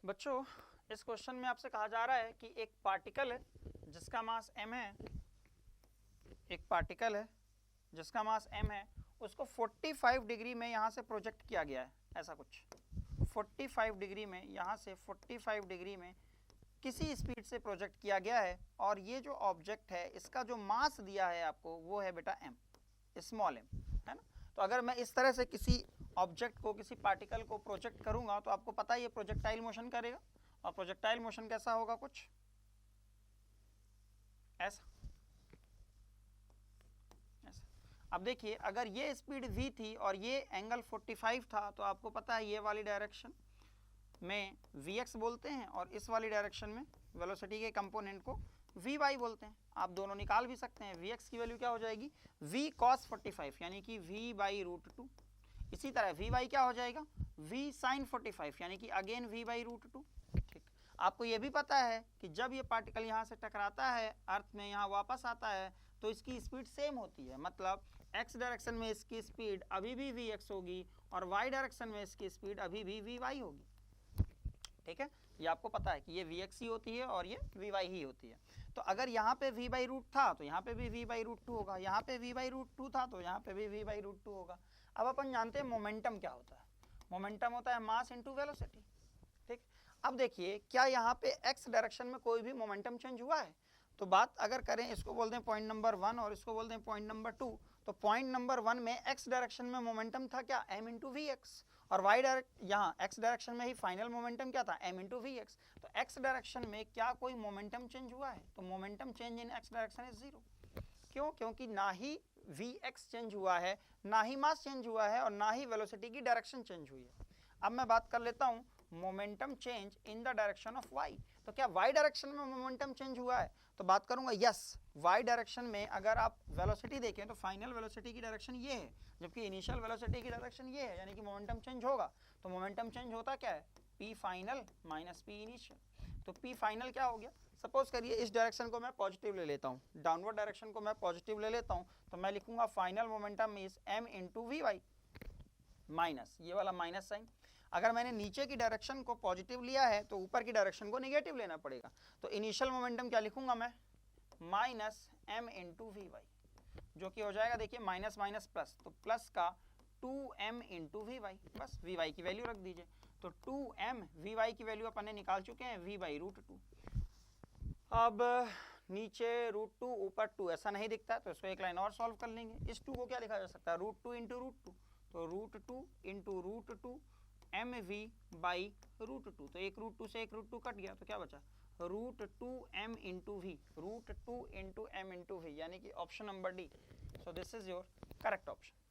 बच्चों इस क्वेश्चन में आपसे कहा जा रहा है कि एक पार्टिकल है जिसका मास m है, एक पार्टिकल है जिसका मास m है, उसको 45 डिग्री में यहाँ से प्रोजेक्ट किया गया है, ऐसा कुछ 45 डिग्री में, यहाँ से 45 डिग्री में किसी स्पीड से प्रोजेक्ट किया गया है, और ये जो ऑब्जेक्ट है इसका जो मास दिया है आपको वो है बेटा m, स्मॉल m, है ना। तो अगर मैं इस तरह से किसी ऑब्जेक्ट को, किसी पार्टिकल को प्रोजेक्ट करूंगा तो आपको पता है ये प्रोजेक्टाइल मोशन करेगा, और प्रोजेक्टाइल मोशन कैसा होगा, कुछ ऐसा ऐसा। अब देखिए अगर ये स्पीड v थी और ये एंगल 45 था तो आपको पता है ये वाली डायरेक्शन में vx बोलते हैं और इस वाली डायरेक्शन में वेलोसिटी के कंपोनेंट को vy बोलते हैं। आप दोनों निकाल भी सकते हैं। vx की वैल्यू क्या हो जाएगी, v cos 45 यानी कि v/√2। इसी तरह vy क्या हो जाएगा, v sin 45 यानी कि अगेन v/√2। ठीक, आपको ये भी पता है कि जब ये पार्टिकल यहाँ से टकराता है अर्थ में, यहाँ वापस आता है तो इसकी स्पीड सेम होती है, मतलब x डायरेक्शन में इसकी स्पीड अभी भी vx होगी और y डायरेक्शन में इसकी स्पीड अभी भी vy होगी। ठीक है, ये आपको पता है कि ये vx ही होती है और ये vy ही होती है। तो अगर यहाँ पे v/रूट था तो यहाँ पे भी v/√2 होगा, यहाँ पे v/√2 था तो यहाँ पे भी v/√2 होगा। अब अपन जानते हैं मोमेंटम क्या होता है, मोमेंटम होता है मास इनटू वेलोसिटी। ठीक, अब देखिए क्या यहाँ पे x डायरेक्शन में कोई भी मोमेंटम चेंज हुआ है, तो बात अगर करें, इसको बोलते हैं पॉइंट नंबर 1 और इसको बोलते हैं पॉइंट नंबर 2, तो पॉइंट नंबर 1 में x डायरेक्शन में मोमेंटम था क्या, m इंटू वी एक्स, और y डायरेक्ट यहाँ x डायरेक्शन में ही फाइनल मोमेंटम क्या था, m इंटू वी एक्स। तो x डायरेक्शन में क्या कोई मोमेंटम चेंज हुआ है, तो momentum change in x direction is 0। क्यों, क्योंकि ना ही vx चेंज हुआ है, ना ही मास चेंज हुआ है और ना ही वेलोसिटी की डायरेक्शन चेंज हुई है। अब मैं बात कर लेता हूँ momentum change in the direction of y, तो क्या y डायरेक्शन में मोमेंटम चेंज हुआ है, तो बात करूंगा यस, y डायरेक्शन में अगर आप वेलोसिटी देखें तो फाइनल वेलोसिटी की डायरेक्शन ये है, जबकि इनिशियल वेलोसिटी की डायरेक्शन ये है, यानी कि मोमेंटम चेंज होगा। तो मोमेंटम चेंज होता क्या है, p final minus p initial. तो p फाइनल क्या हो गया, सपोज करिए इस डायरेक्शन को मैं पॉजिटिव ले लेता हूँ, डाउनवर्ड डायरेक्शन को मैं पॉजिटिव ले लेता हूँ, तो मैं लिखूंगा final momentum is m into V Y, minus ये वाला माइनस साइन। अगर मैंने नीचे की डायरेक्शन को पॉजिटिव लिया है तो ऊपर की डायरेक्शन को नेगेटिव लेना पड़ेगा, तो इनिशियल मोमेंटम क्या लिखूंगा मैं, minus m into V Y, जो कि हो जाएगा देखिए माइनस माइनस प्लस, तो प्लस का 2m इंटू वी वाई, बस वी वाई की वैल्यू रख दीजिए। तो 2m वी वाई की वैल्यू अपन ने निकाल चुके हैं v/√2। अब नीचे √2 ऊपर 2 ऐसा नहीं दिखता तो इसको एक लाइन और सॉल्व कर लेंगे। इस 2 को क्या लिखा जा सकता है, √2 इंटू √2, तो √2 इंटू √2 mv/√2, तो एक √2 से एक √2 कट गया तो क्या बचा, √2m into V, √2 into m into V, यानी कि option number D. So this is your correct option.